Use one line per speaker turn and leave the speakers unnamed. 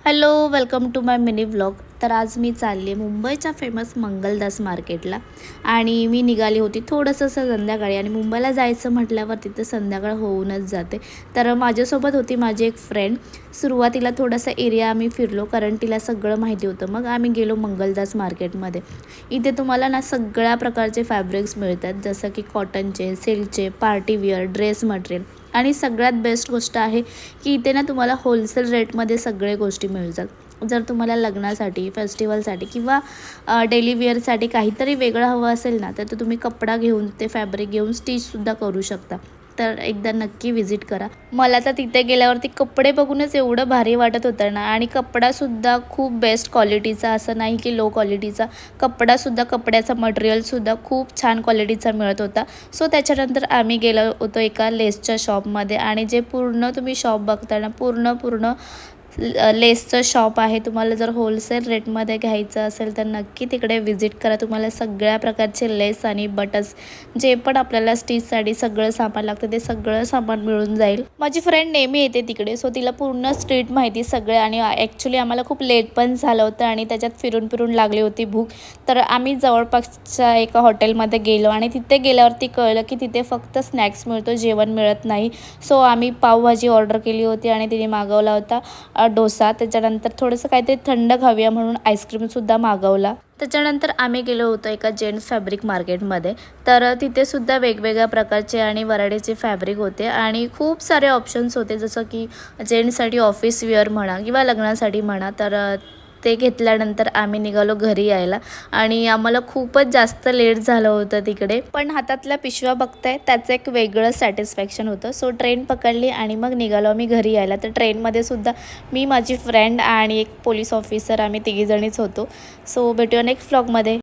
Hello, welcome to my mini vlog. तर आज मी चालली आहे मुंबईच्या फेमस मंगलदास मार्केटला आणि मी निघाली होती थोडंसं संध्याकाळी. आणि मुंबईला जायचं म्हटल्यावर तिथं संध्याकाळ होऊनच जाते. तर माझ्यासोबत होती माझी एक फ्रेंड. सुरुवातीला थोडासा एरिया आम्ही फिरलो कारण तिला सगळं माहिती होतं. मग आम्ही गेलो मंगलदास मार्केटमध्ये. इथे तुम्हाला ना सगळ्या प्रकारचे फॅब्रिक्स मिळतात, जसं की कॉटनचे, सिल्कचे, पार्टीवेअर, ड्रेस मटेरियल. आणि सगळ्यात बेस्ट गोष्ट आहे की इथे ना तुम्हाला होलसेल रेटमध्ये सगळे गोष्टी मिळतात. जर तुम्हाला लग्नासाठी, फेस्टिवलसाठी किंवा डेली वेअरसाठी काहीतरी वेगळं हवं असेल ना, तर तुम्ही कपडा घेऊन ते फॅब्रिक घेऊन स्टिचसुद्धा करू शकता. तर एकदा नक्की व्हिजिट करा. मला तर तिथे गेल्यावरती कपडे बघूनच एवढं भारी वाटत होतं ना, आणि कपडासुद्धा खूप बेस्ट क्वालिटीचा, असं नाही की लो क्वालिटीचा. कपडासुद्धा, कपड्याचा मटेरियलसुद्धा खूप छान क्वालिटीचा मिळत होता. सो त्याच्यानंतर आम्ही गेलो होतो एका लेसच्या शॉपमध्ये. आणि जे पूर्ण तुम्ही शॉप बघताना पूर्ण लेसचं शॉप आहे. तुम्हाला जर होलसेल रेटमध्ये घ्यायचं असेल तर नक्की तिकडे व्हिजिट करा. तुम्हाला सगळ्या प्रकारचे लेस आणि बटन्स, जे पण आपल्याला स्टिचसाठी सगळं सामान लागतं ते सगळं सामान मिळून जाईल. माझी फ्रेंड नेहमी येते तिकडे, सो तिला पूर्ण स्ट्रीट माहिती सगळे. आणि ॲक्च्युली आम्हाला खूप लेट पण झालं होतं आणि त्याच्यात फिरून फिरून लागली होती भूक. तर आम्ही जवळपासच्या एका हॉटेलमध्ये गेलो आणि तिथे गेल्यावरती कळलं की तिथे फक्त स्नॅक्स मिळतो, जेवण मिळत नाही. सो आम्ही पावभाजी ऑर्डर केली होती आणि तिने मागवला होता डोसा. त्याच्यानंतर थोडंसं काहीतरी थंड खाऊया म्हणून आईस्क्रीमसुद्धा मागवला. त्याच्यानंतर आम्ही गेलो होतो एका जेंट्स फॅब्रिक मार्केटमध्ये. तर तिथेसुद्धा वेगवेगळ्या प्रकारचे आणि व्हरायटीचे फॅब्रिक होते आणि खूप सारे ऑप्शन्स होते, जसं की जेंट्ससाठी ऑफिस वेअर म्हणा किंवा लग्नासाठी म्हणा. तर ते घेतल्यानंतर आम्ही निघालो घरी यायला. आणि आम्हाला खूपच जास्त लेट झालं होतं तिकडे, पण हातातल्या पिशव्या बघताय त्याचं एक वेगळं सॅटिस्फॅक्शन होतं. सो ट्रेन पकडली आणि मग निघालो आम्ही घरी यायला. तर ट्रेनमध्ये सुद्धा मी, माझी फ्रेंड आणि एक पोलीस ऑफिसर, आम्ही तिघीजणीच होतो. सो भेटूया नेक्स्ट व्लॉगमध्ये.